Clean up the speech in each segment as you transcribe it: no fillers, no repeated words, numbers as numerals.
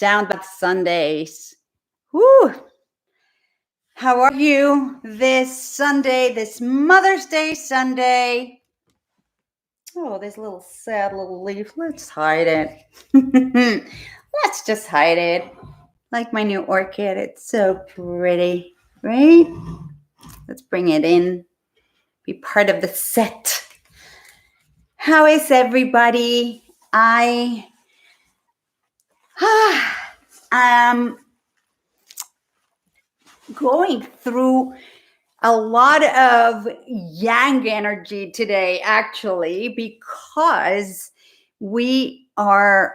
Sound Bath Sundays. Woo! How are you this Sunday, this Mother's Day Sunday? Oh, this little sad little leaf. Let's hide it. Let's just hide it. Like my new orchid. It's so pretty, right? Let's bring it in. Be part of the set. How is everybody? I am going through a lot of yang energy today, actually, because we are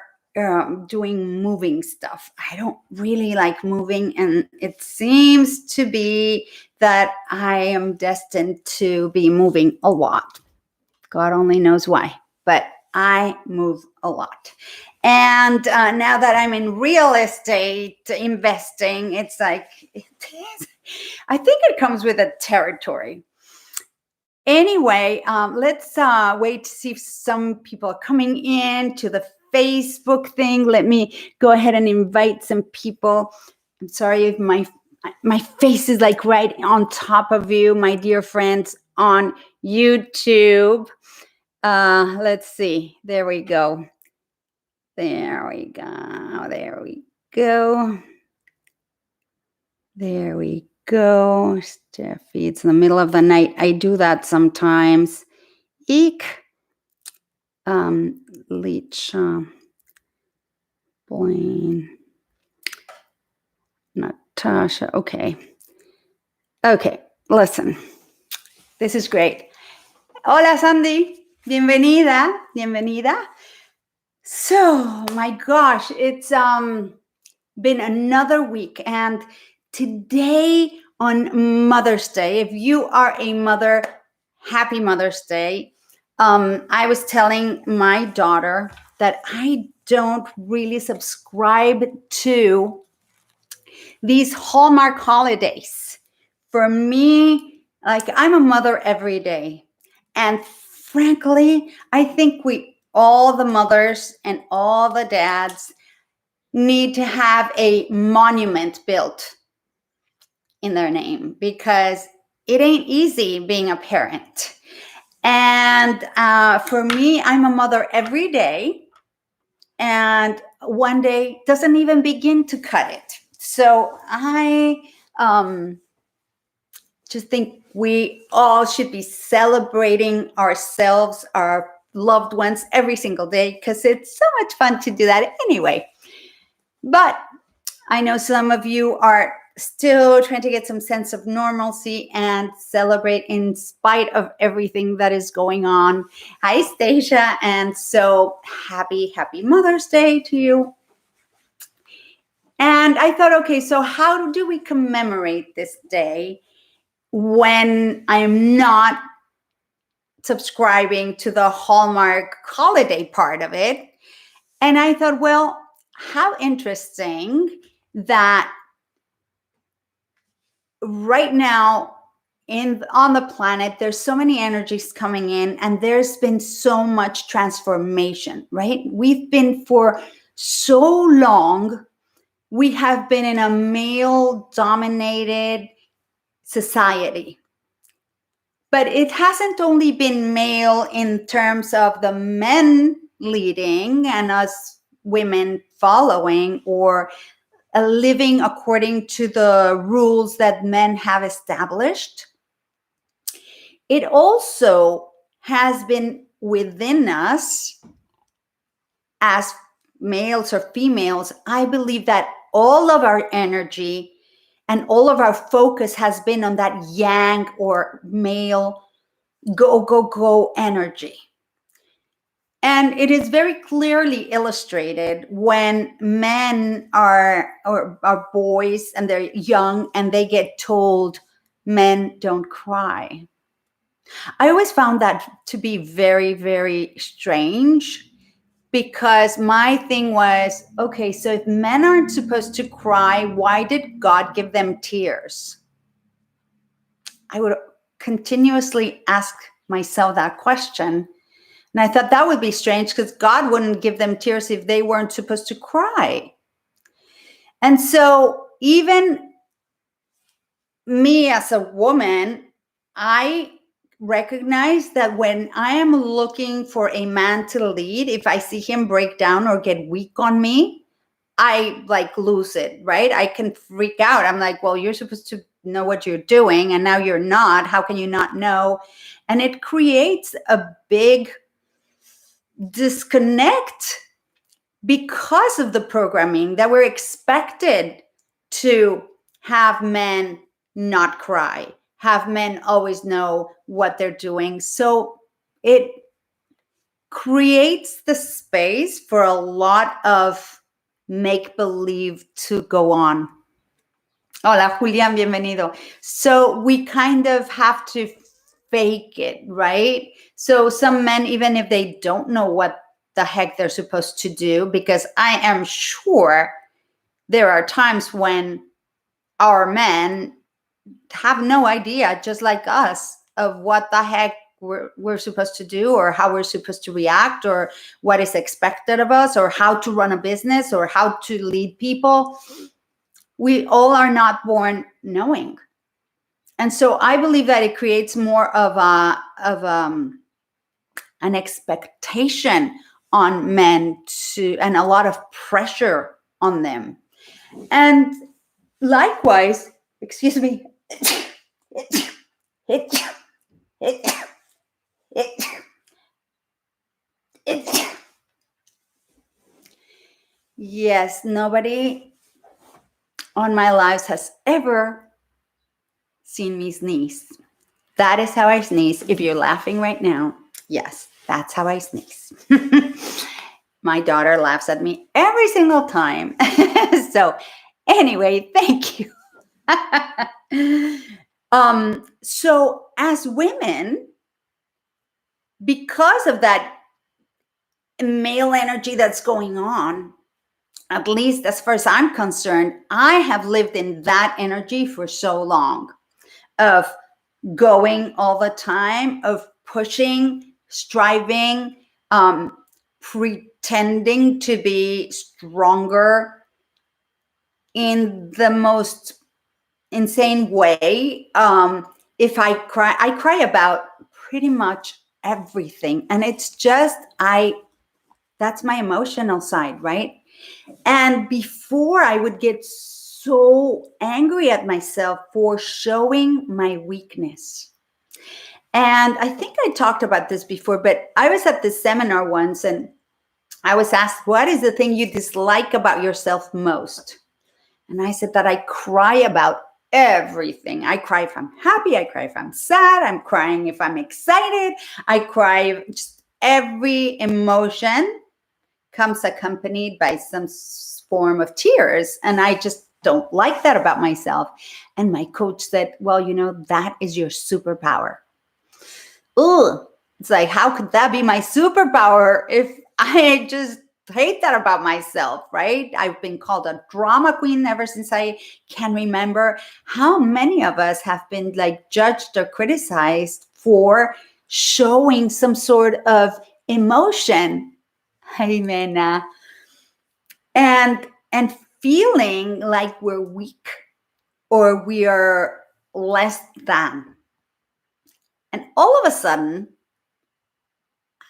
doing moving stuff. I don't really like moving, and it seems to be that I am destined to be moving a lot. God only knows why, but I move a lot. And now that I'm in real estate investing, it's like, I think it comes with a territory. Anyway, let's wait to see if some people are coming in to the Facebook thing. Let me go ahead and invite some people. I'm sorry if my face is like right on top of you, my dear friends on YouTube. Let's see. There we go. There we go. There we go. There we go. Steffi, it's in the middle of the night. I do that sometimes. Eek. Leech. Blaine. Natasha. Okay. Okay. Listen. This is great. Hola, Sandy. Bienvenida. Bienvenida. So, my gosh, it's been another week, and today on Mother's Day, if you are a mother, happy Mother's Day. I was telling my daughter that I don't really subscribe to these Hallmark holidays. For me, like, I'm a mother every day. And frankly, I think all the mothers and all the dads need to have a monument built in their name, because it ain't easy being a parent. And for me, I'm a mother every day, and one day doesn't even begin to cut it. So I just think we all should be celebrating ourselves, our loved ones, every single day, because it's so much fun to do that anyway. But I know some of you are still trying to get some sense of normalcy and celebrate in spite of everything that is going on. Hi, Stacia. And so happy Mother's Day to you. And I thought, okay, so how do we commemorate this day when I am not subscribing to the Hallmark holiday part of it? And I thought, well, how interesting that right now on the planet, there's so many energies coming in, and there's been so much transformation, right? We've been for so long, we have been in a male-dominated society. But it hasn't only been male in terms of the men leading and us women following, or living according to the rules that men have established. It also has been within us as males or females. I believe that all of our energy and all of our focus has been on that yang or male go energy. And it is very clearly illustrated when men are boys and they're young and they get told men don't cry. I always found that to be very, very strange, because my thing was, okay, so if men aren't supposed to cry, why did God give them tears? I would continuously ask myself that question. And I thought that would be strange, because God wouldn't give them tears if they weren't supposed to cry. And so even me as a woman, I recognize that when I am looking for a man to lead, if I see him break down or get weak on me, I like lose it, right? I can freak out. I'm like, well, you're supposed to know what you're doing, and now you're not. How can you not know? And it creates a big disconnect because of the programming that we're expected to have men not cry, have men always know what they're doing. So it creates the space for a lot of make believe to go on. Hola, Julián, bienvenido. So we kind of have to fake it, right? So some men, even if they don't know what the heck they're supposed to do, because I am sure there are times when our men have no idea, just like us, of what the heck we're supposed to do, or how we're supposed to react, or what is expected of us, or how to run a business, or how to lead people. We all are not born knowing. And so I believe that it creates more of an expectation on men to, and a lot of pressure on them. And likewise, excuse me, yes, nobody on my lives has ever seen me sneeze. That is how I sneeze. If you're laughing right now, yes, that's how I sneeze. My daughter laughs at me every single time. So anyway, thank you. So as women, because of that male energy that's going on, at least as far as I'm concerned, I have lived in that energy for so long, of going all the time, of pushing, striving, pretending to be stronger in the most insane way. If I cry about pretty much everything. And it's just, that's my emotional side, right? And before, I would get so angry at myself for showing my weakness. And I think I talked about this before, but I was at this seminar once and I was asked, what is the thing you dislike about yourself most? And I said that I cry about everything. I cry if I'm happy. I cry if I'm sad. I'm crying if I'm excited. I cry. Just every emotion comes accompanied by some form of tears. And I just don't like that about myself. And my coach said, well, that is your superpower. Ugh. It's like, how could that be my superpower if I just hate that about myself, right? I've been called a drama queen ever since I can remember. How many of us have been like judged or criticized for showing some sort of emotion? Hey, Mena. And feeling like we're weak or we are less than. And all of a sudden,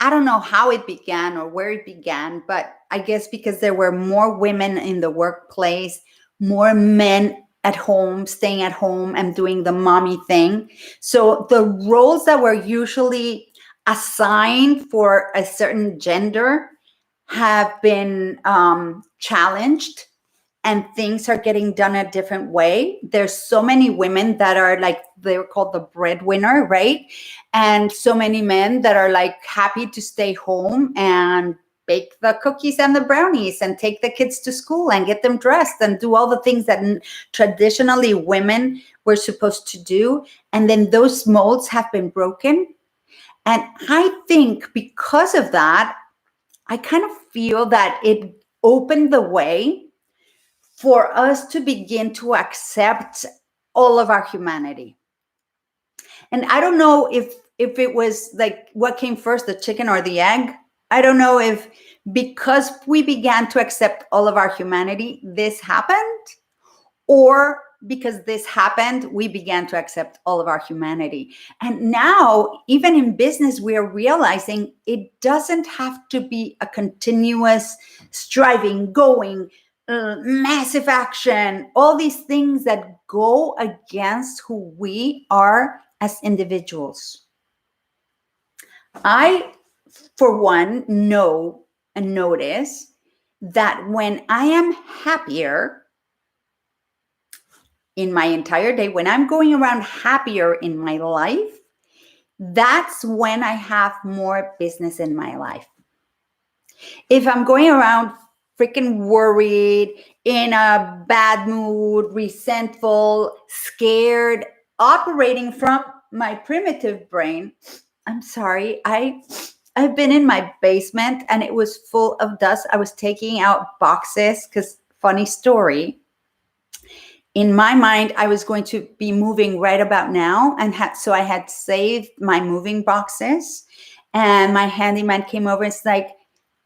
I don't know how it began or where it began, but I guess because there were more women in the workplace, more men at home, staying at home and doing the mommy thing. So the roles that were usually assigned for a certain gender have been challenged, and things are getting done a different way. There's so many women that are like, they're called the breadwinner, right? And so many men that are like happy to stay home and bake the cookies and the brownies and take the kids to school and get them dressed and do all the things that traditionally women were supposed to do. And then those molds have been broken. And I think because of that, I kind of feel that it opened the way for us to begin to accept all of our humanity. And I don't know if it was like, what came first, the chicken or the egg? I don't know if because we began to accept all of our humanity, this happened, or because this happened, we began to accept all of our humanity. And now, even in business, we are realizing it doesn't have to be a continuous striving, going, massive action, all these things that go against who we are as individuals. I, for one, know and notice that when I am happier in my entire day, when I'm going around happier in my life, that's when I have more business in my life. If I'm going around freaking worried, in a bad mood, resentful, scared, operating from my primitive brain, I'm sorry, I've been in my basement and it was full of dust. I was taking out boxes because, funny story, in my mind, I was going to be moving right about now, and so I had saved my moving boxes. And my handyman came over. It's like,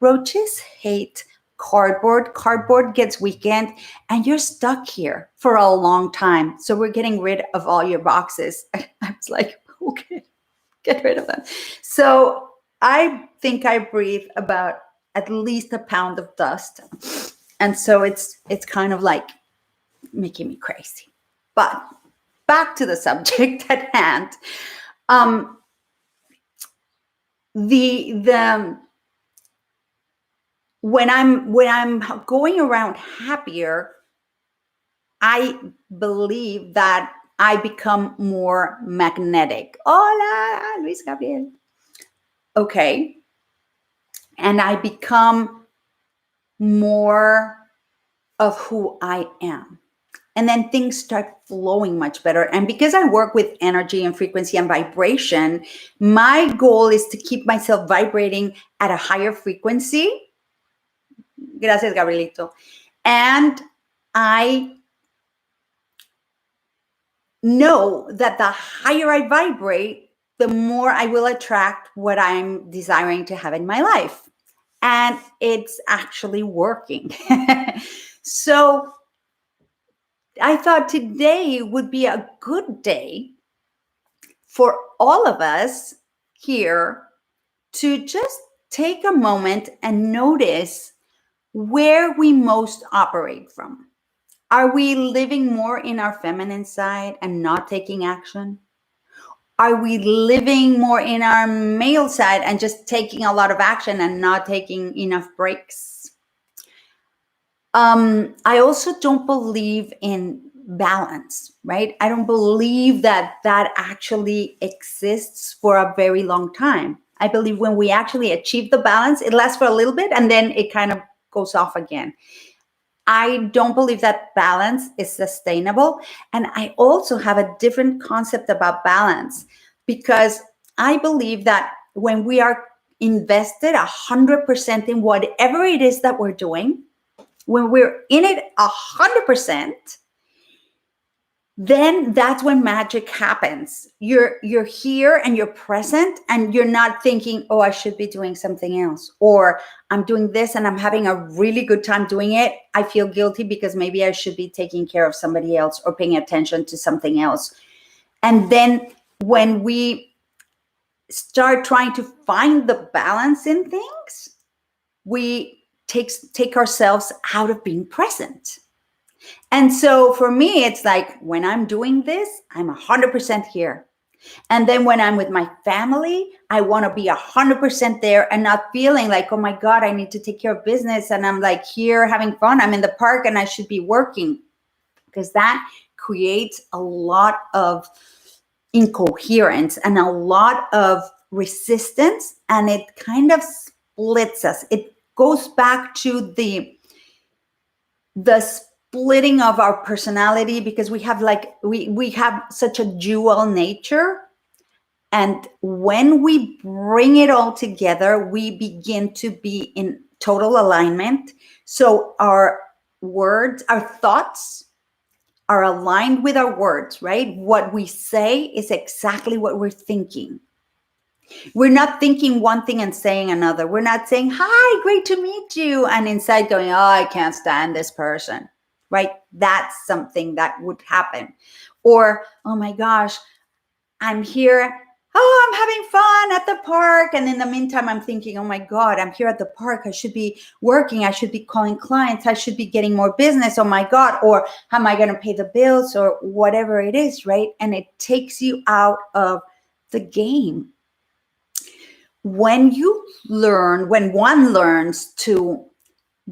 roaches hate cardboard. Cardboard gets weakened, and you're stuck here for a long time. So we're getting rid of all your boxes. I was like, okay, get rid of them. So I think I breathe about at least a pound of dust, and so it's kind of like making me crazy. But back to the subject at hand. The when I'm going around happier, I believe that I become more magnetic. Hola, Luis Gabriel. Okay. And I become more of who I am. And then things start flowing much better. And because I work with energy and frequency and vibration, my goal is to keep myself vibrating at a higher frequency. Gracias, Gabrielito. And I know that the higher I vibrate, the more I will attract what I'm desiring to have in my life. And it's actually working. So I thought today would be a good day for all of us here to just take a moment and notice where we most operate from. Are we living more in our feminine side and not taking action? Are we living more in our male side and just taking a lot of action and not taking enough breaks? I also don't believe in balance, right? I don't believe that actually exists for a very long time. I believe when we actually achieve the balance, it lasts for a little bit and then it kind of goes off again. I don't believe that balance is sustainable. And I also have a different concept about balance, because I believe that when we are invested 100% in whatever it is that we're doing, when we're in it 100%, then that's when magic happens. You're here and you're present and you're not thinking, oh, I should be doing something else, or I'm doing this and I'm having a really good time doing it. I feel guilty because maybe I should be taking care of somebody else or paying attention to something else. And then when we start trying to find the balance in things, we take ourselves out of being present. And so for me, it's like when I'm doing this, I'm 100% here. And then when I'm with my family, I want to be 100% there and not feeling like, oh my God, I need to take care of business. And I'm like here having fun. I'm in the park and I should be working, because that creates a lot of incoherence and a lot of resistance. And it kind of splits us. It goes back to the splitting of our personality, because we have we have such a dual nature. And when we bring it all together, we begin to be in total alignment. So our words, our thoughts are aligned with our words, right? What we say is exactly what we're thinking. We're not thinking one thing and saying another. We're not saying, hi, great to meet you. And inside going, oh, I can't stand this person, right? That's something that would happen. Or, oh my gosh, I'm here. Oh, I'm having fun at the park. And in the meantime, I'm thinking, oh my God, I'm here at the park. I should be working. I should be calling clients. I should be getting more business. Oh my God. Or how am I going to pay the bills or whatever it is, right? And it takes you out of the game. When one learns to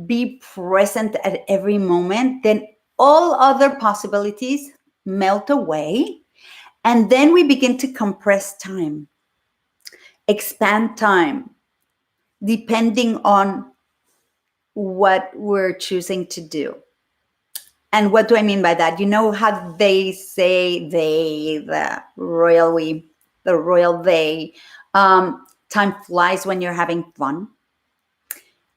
be present at every moment, then all other possibilities melt away. And then we begin to compress time, expand time, depending on what we're choosing to do. And what do I mean by that? You know how they say the royal they, time flies when you're having fun.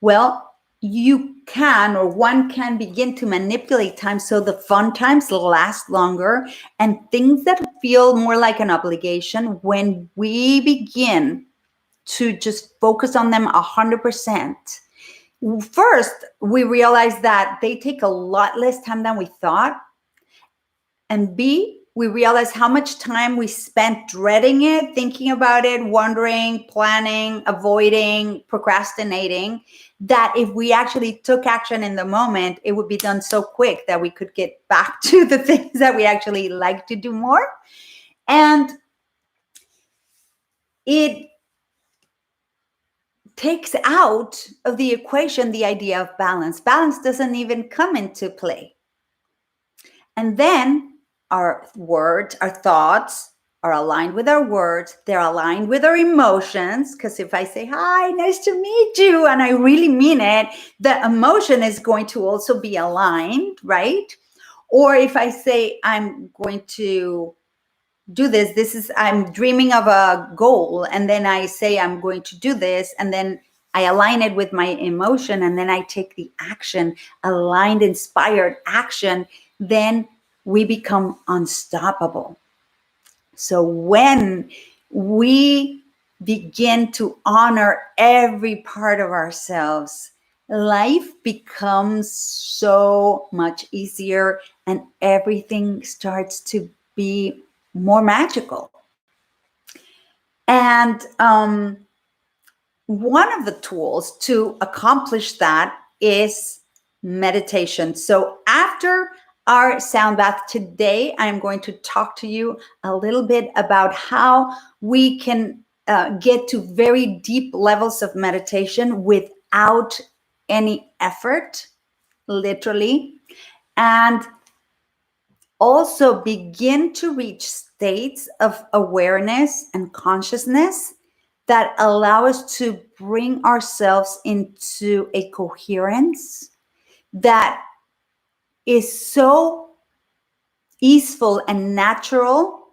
Well, one can begin to manipulate time so the fun times last longer, and things that feel more like an obligation, when we begin to just focus on them 100%. First, we realize that they take a lot less time than we thought. And B, we realize how much time we spent dreading it, thinking about it, wondering, planning, avoiding, procrastinating, that if we actually took action in the moment, it would be done so quick that we could get back to the things that we actually like to do more. And it takes out of the equation the idea of balance. Balance doesn't even come into play. And then our words, our thoughts are aligned with our words. They're aligned with our emotions. Because if I say, hi, nice to meet you, and I really mean it, the emotion is going to also be aligned, right? Or if I say, I'm going to do this, I'm dreaming of a goal, and then I say, I'm going to do this, and then I align it with my emotion, and then I take the action, aligned, inspired action, then we become unstoppable. So when we begin to honor every part of ourselves, life becomes so much easier and everything starts to be more magical. And one of the tools to accomplish that is meditation. So after our sound bath today, I'm going to talk to you a little bit about how we can get to very deep levels of meditation without any effort, literally, and also begin to reach states of awareness and consciousness that allow us to bring ourselves into a coherence that is so easeful and natural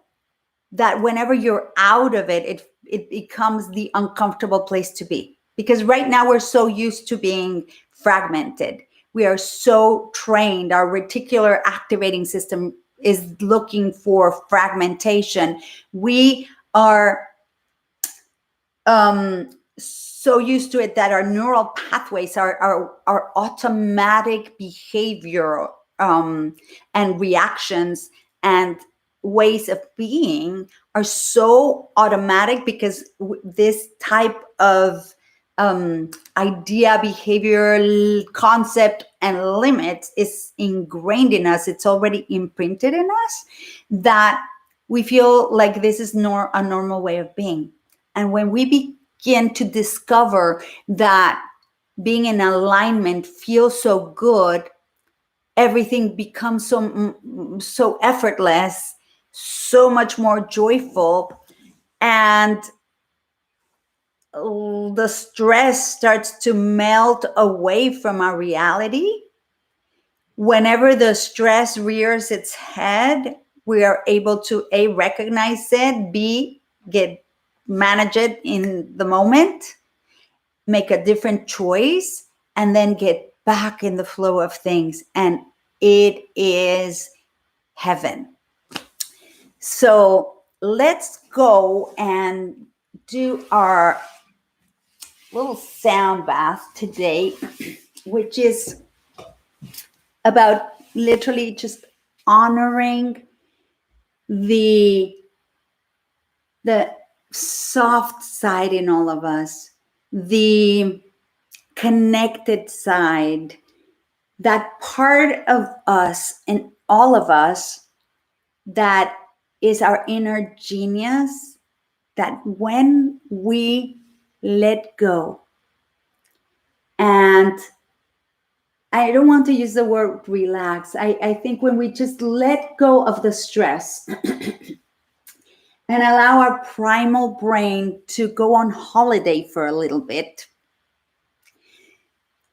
that whenever you're out of it, it becomes the uncomfortable place to be. Because right now we're so used to being fragmented. We are so trained. Our reticular activating system is looking for fragmentation. We are so used to it that our neural pathways, our automatic behavior and reactions and ways of being are so automatic because this type of idea, behavior, concept, and limits is ingrained in us. It's already imprinted in us that we feel like this is a normal way of being. And when we begin to discover that being in alignment feels so good, everything becomes so effortless, so much more joyful, and the stress starts to melt away from our reality. Whenever the stress rears its head, we are able to A, recognize it, B, manage it in the moment, make a different choice, and then get back in the flow of things. And it is heaven. So let's go and do our little sound bath today, which is about literally just honoring the soft side in all of us, the connected side, that part of us and all of us that is our inner genius, that when we let go, and I don't want to use the word relax, I think when we just let go of the stress and allow our primal brain to go on holiday for a little bit,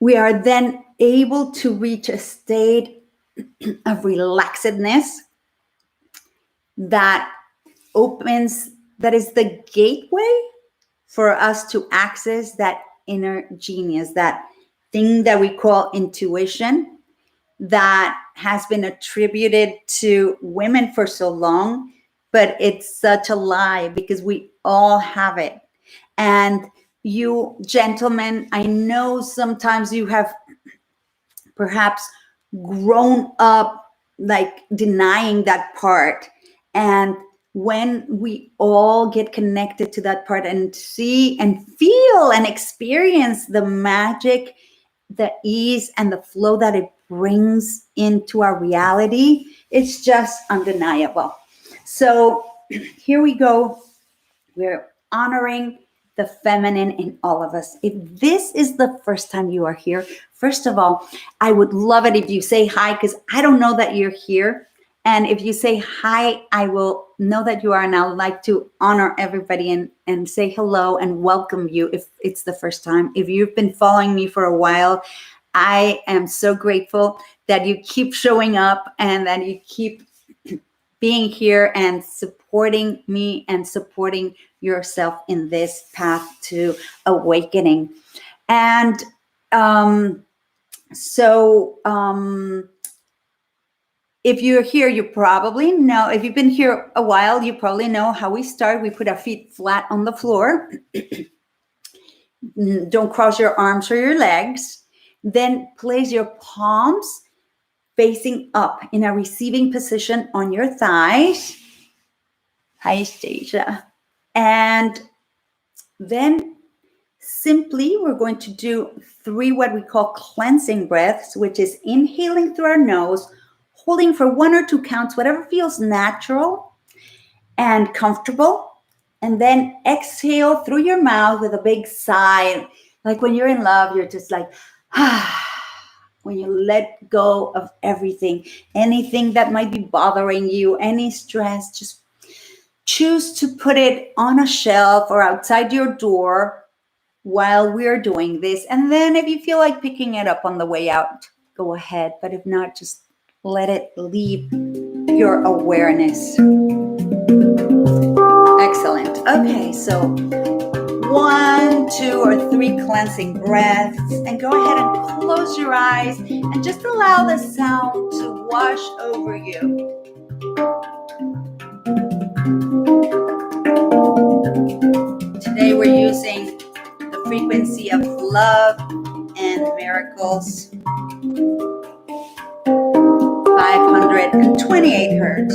we are then able to reach a state of relaxedness that is the gateway for us to access that inner genius, that thing that we call intuition, that has been attributed to women for so long, but it's such a lie because we all have it. And you gentlemen, I know sometimes you have perhaps grown up like denying that part. And when we all get connected to that part and see and feel and experience the magic, the ease and the flow that it brings into our reality, it's just undeniable. So here we go. We're honoring the feminine in all of us. If this is the first time you are here, first of all, I would love it if you say hi, because I don't know that you're here. And if you say hi, I will know that you are. And I would like to honor everybody and say hello and welcome you if it's the first time. If you've been following me for a while, I am so grateful that you keep showing up and that you keep being here and supporting me and supporting yourself in this path to awakening. And if you're here, you probably know, if you've been here a while, you probably know how we start. We put our feet flat on the floor. Don't cross your arms or your legs. Then place your palms facing up in a receiving position on your thighs. Hi, Stasia. And then simply we're going to do 3 what we call cleansing breaths, which is inhaling through our nose, holding for 1 or 2 counts, whatever feels natural and comfortable. And then exhale through your mouth with a big sigh. Like when you're in love, you're just like, when you let go of everything, anything that might be bothering you, any stress, just choose to put it on a shelf or outside your door while we're doing this. And then if you feel like picking it up on the way out, go ahead. But if not, just let it leave your awareness. Excellent. Okay, so 1, 2, or 3 cleansing breaths. And go ahead and close your eyes and just allow the sound to wash over you. Today we're using the frequency of love and miracles, 528 hertz.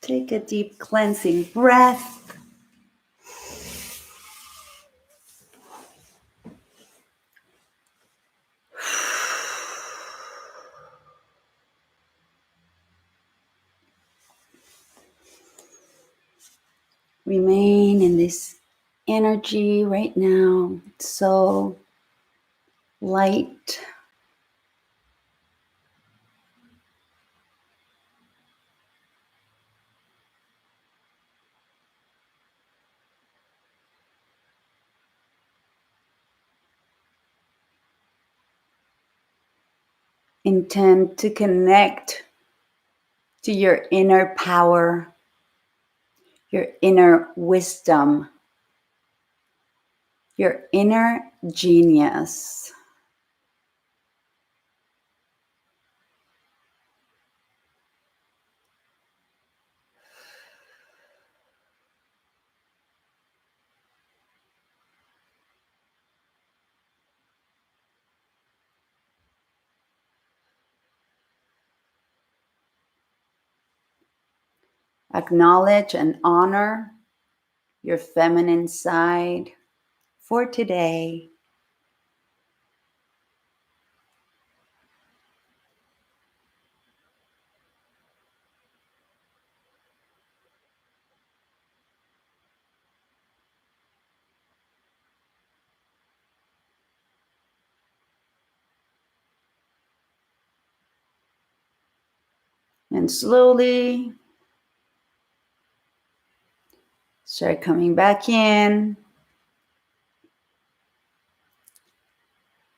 Take a deep cleansing breath. Remain in this energy right now. It's so light. Intend to connect to your inner power, your inner wisdom, your inner genius. Acknowledge and honor your feminine side for today. And slowly start coming back in.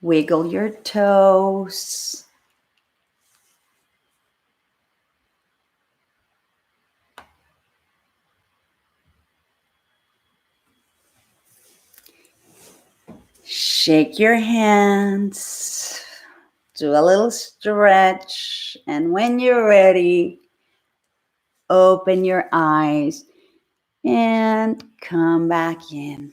Wiggle your toes. Shake your hands. Do a little stretch. And when you're ready, open your eyes and come back in.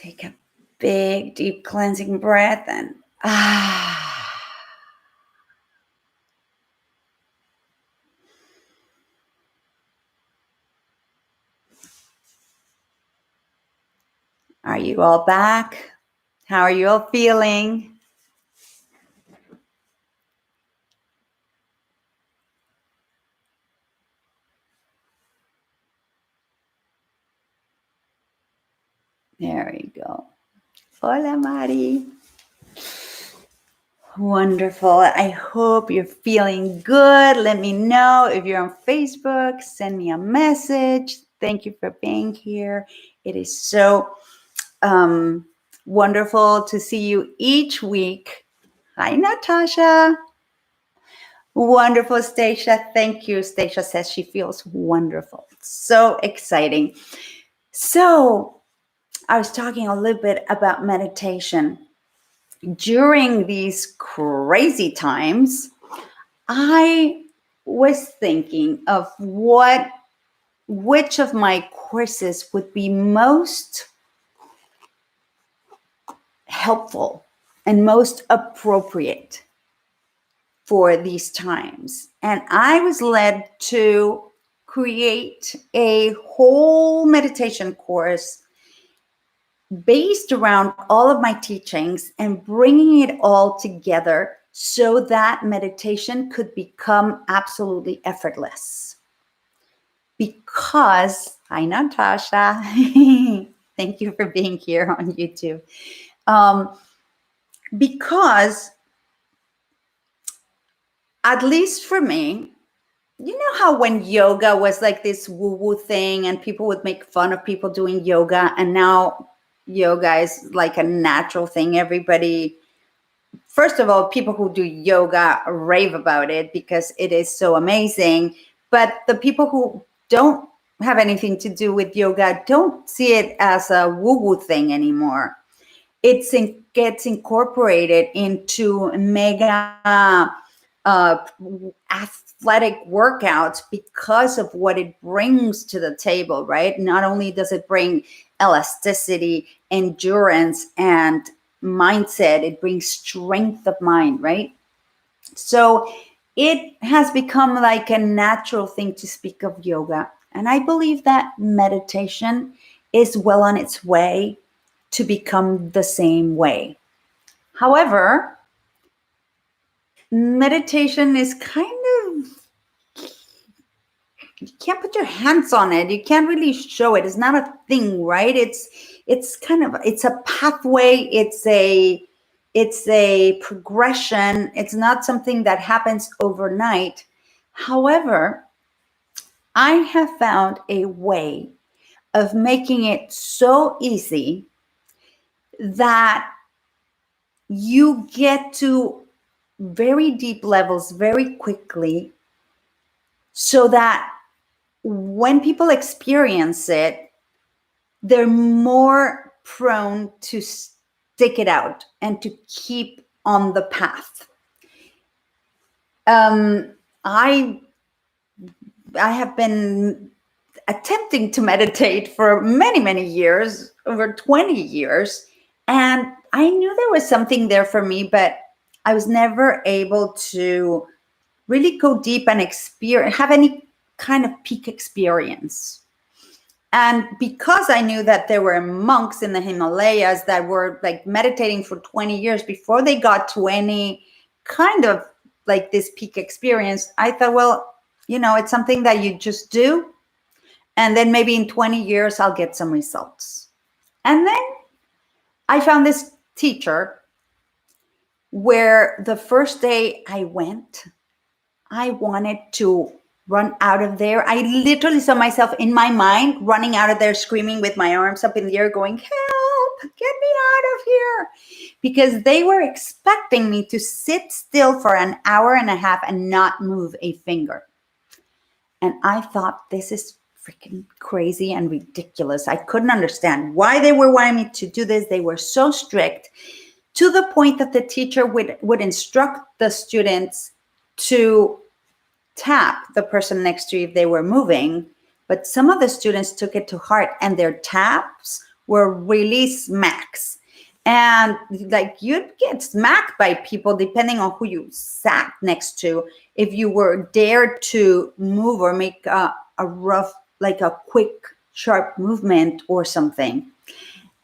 Take a big, deep cleansing breath and Are you all back? How are you all feeling? There we go. Hola, Mari. Wonderful. I hope you're feeling good. Let me know if you're on Facebook. Send me a message. Thank you for being here. It is so wonderful to see you each week. Hi, Natasha. Wonderful, Stacia. Thank you. Stacia says she feels wonderful. So exciting. So I was talking a little bit about meditation. During these crazy times, I was thinking of which of my courses would be most helpful and most appropriate for these times. And I was led to create a whole meditation course based around all of my teachings and bringing it all together so that meditation could become absolutely effortless. Because, hi, Natasha. Thank you for being here on YouTube. Because, at least for me, you know how when yoga was like this woo-woo thing and people would make fun of people doing yoga, and now yoga is like a natural thing. Everybody, first of all, people who do yoga rave about it because it is so amazing. But the people who don't have anything to do with yoga don't see it as a woo-woo thing anymore. It gets incorporated into mega athletic workouts because of what it brings to the table, right? Not only does it bring elasticity, endurance, and mindset, it brings strength of mind, right? So it has become like a natural thing to speak of yoga. And I believe that meditation is well on its way to become the same way. However, meditation is kind of, you can't put your hands on it. You can't really show it. It's not a thing, right? It's kind of, it's a pathway. It's a progression. It's not something that happens overnight. However, I have found a way of making it so easy that you get to very deep levels very quickly, so that when people experience it, they're more prone to stick it out and to keep on the path. I have been attempting to meditate for many, many years, over 20 years, and I knew there was something there for me, but I was never able to really go deep and have any kind of peak experience. And because I knew that there were monks in the Himalayas that were like meditating for 20 years before they got to any kind of like this peak experience, I thought, well, it's something that you just do. And then maybe in 20 years, I'll get some results. And then I found this teacher where the first day I went, I wanted to run out of there. I literally saw myself in my mind running out of there, screaming with my arms up in the air, going, help, get me out of here. Because they were expecting me to sit still for an hour and a half and not move a finger. And I thought, this is freaking crazy and ridiculous. I couldn't understand why they were wanting me to do this. They were so strict, to the point that the teacher would instruct the students to tap the person next to you if they were moving. But some of the students took it to heart, and their taps were really smacks. And like you'd get smacked by people depending on who you sat next to if you were dared to move or make a rough, like a quick, sharp movement or something.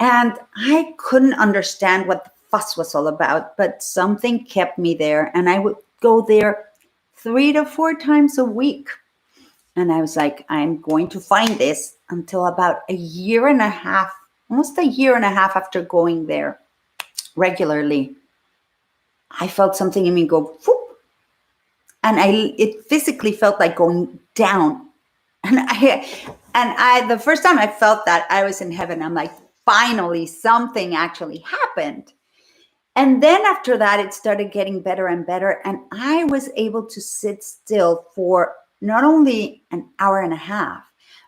And I couldn't understand what the fuss was all about, but something kept me there. And I would go there 3 to 4 times a week. And I was like, I'm going to find this, until about a year and a half, almost a year and a half after going there regularly, I felt something in me go, whoop, and it physically felt like going down. And I the first time I felt that, I was in heaven. I'm like, finally, something actually happened. And then after that, it started getting better and better. And I was able to sit still for not only an hour and a half.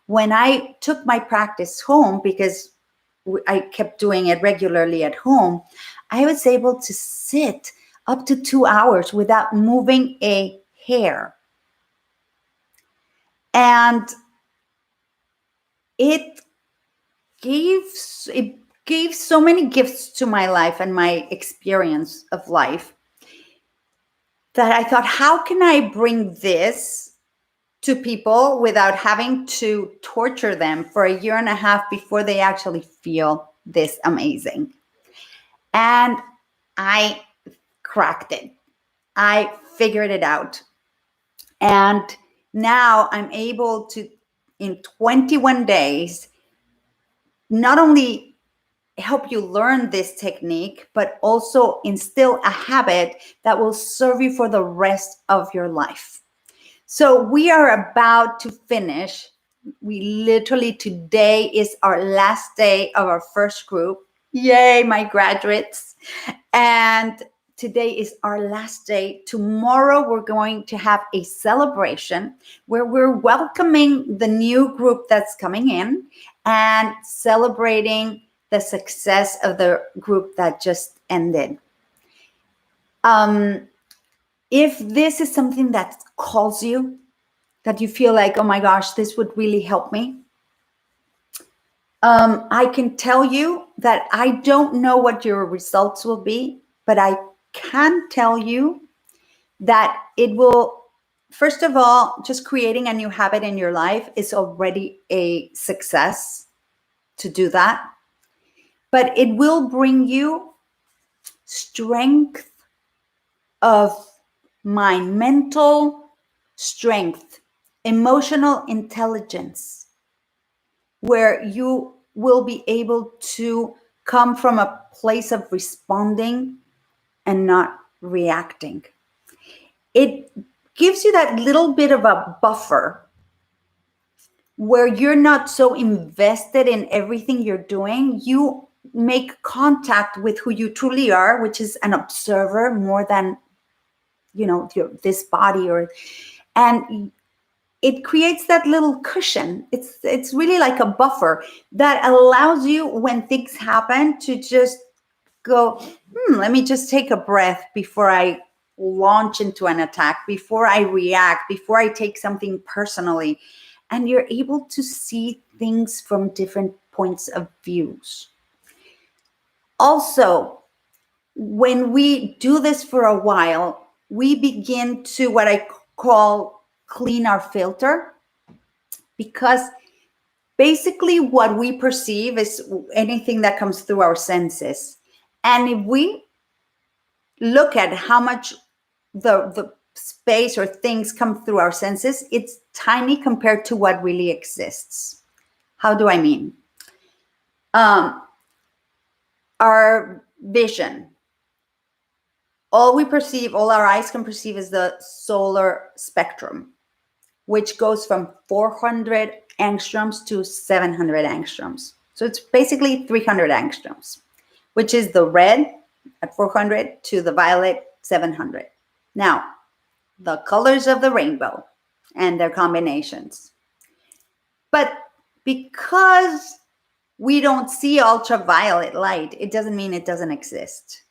When I took my practice home, because I kept doing it regularly at home, I was able to sit up to 2 hours without moving a hair. And it gave so many gifts to my life and my experience of life, that I thought, how can I bring this to people without having to torture them for a year and a half before they actually feel this amazing? And I cracked it. I figured it out. And now I'm able to, in 21 days, not only help you learn this technique, but also instill a habit that will serve you for the rest of your life. So we are about to finish. We literally, today is our last day of our first group. Yay, my graduates. And today is our last day. Tomorrow, we're going to have a celebration where we're welcoming the new group that's coming in and celebrating the success of the group that just ended. If this is something that calls you, that you feel like, oh my gosh, this would really help me, I can tell you that I don't know what your results will be, but I can tell you that it will, first of all, just creating a new habit in your life is already a success to do that. But it will bring you strength of mind, mental strength, emotional intelligence, where you will be able to come from a place of responding and not reacting. It gives you that little bit of a buffer where you're not so invested in everything you're doing. You make contact with who you truly are, which is an observer more than, this body, and it creates that little cushion. It's really like a buffer that allows you, when things happen, to just go, let me just take a breath before I launch into an attack, before I react, before I take something personally. And you're able to see things from different points of views. Also, when we do this for a while, we begin to, what I call, clean our filter, because basically what we perceive is anything that comes through our senses. And if we look at how much the space or things come through our senses, it's tiny compared to what really exists. How do I mean? Our vision, all we perceive, all our eyes can perceive, is the solar spectrum, which goes from 400 angstroms to 700 angstroms. So it's basically 300 angstroms, which is the red at 400 to the violet 700. Now, the colors of the rainbow and their combinations. But because we don't see ultraviolet light, it doesn't mean it doesn't exist.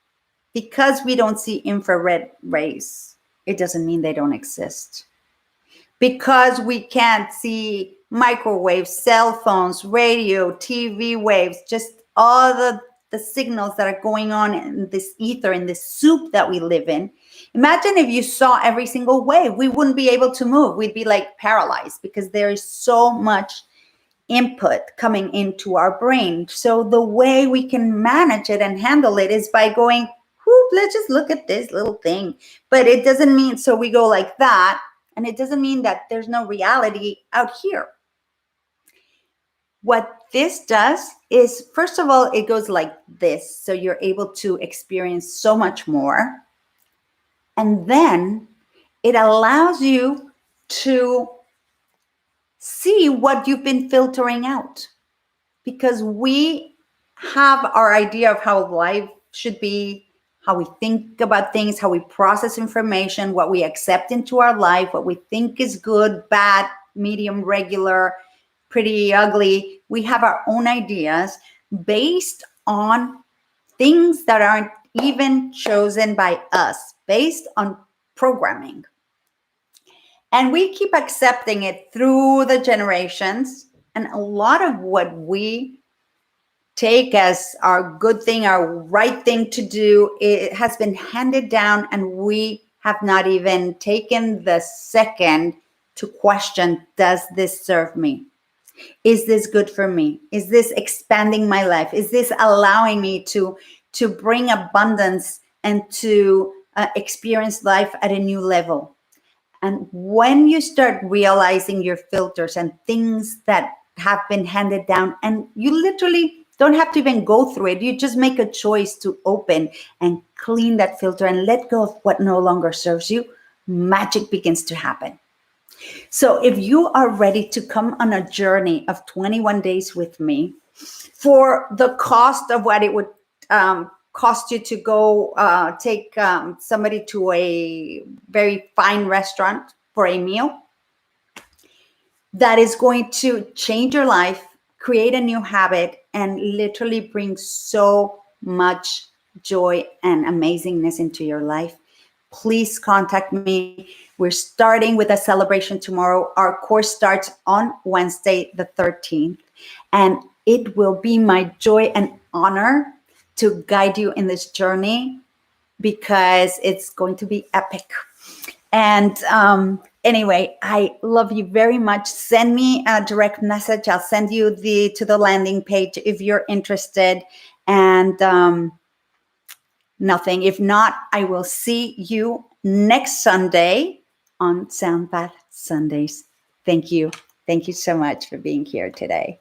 Because we don't see infrared rays, it doesn't mean they don't exist. Because we can't see microwaves, cell phones, radio, TV waves, just all the signals that are going on in this ether, in this soup that we live in. Imagine if you saw every single wave, we wouldn't be able to move. We'd be like paralyzed because there is so much input coming into our brain. So the way we can manage it and handle it is by going, let's just look at this little thing. But it doesn't mean, so we go like that, and it doesn't mean that there's no reality out here. What this does is, first of all, it goes like this. So you're able to experience so much more. And then it allows you to see what you've been filtering out. Because we have our idea of how life should be, how we think about things, how we process information, what we accept into our life, what we think is good, bad, medium, regular, pretty, ugly. We have our own ideas based on things that aren't even chosen by us, based on programming. And we keep accepting it through the generations. And a lot of what we take as our good thing, our right thing to do, it has been handed down, and we have not even taken the second to question, does this serve me? Is this good for me? Is this expanding my life? Is this allowing me to bring abundance and to experience life at a new level? And when you start realizing your filters and things that have been handed down, and you literally don't have to even go through it, you just make a choice to open and clean that filter and let go of what no longer serves you, magic begins to happen. So if you are ready to come on a journey of 21 days with me for the cost of what it would cost you to go take somebody to a very fine restaurant for a meal, that is going to change your life, create a new habit, and literally bring so much joy and amazingness into your life, please contact me. We're starting with a celebration tomorrow. Our course starts on Wednesday, the 13th, and it will be my joy and honor to guide you in this journey because it's going to be epic. And anyway, I love you very much. Send me a direct message. I'll send you to the landing page if you're interested. And nothing. If not, I will see you next Sunday on Sound Path Sundays. Thank you. Thank you so much for being here today.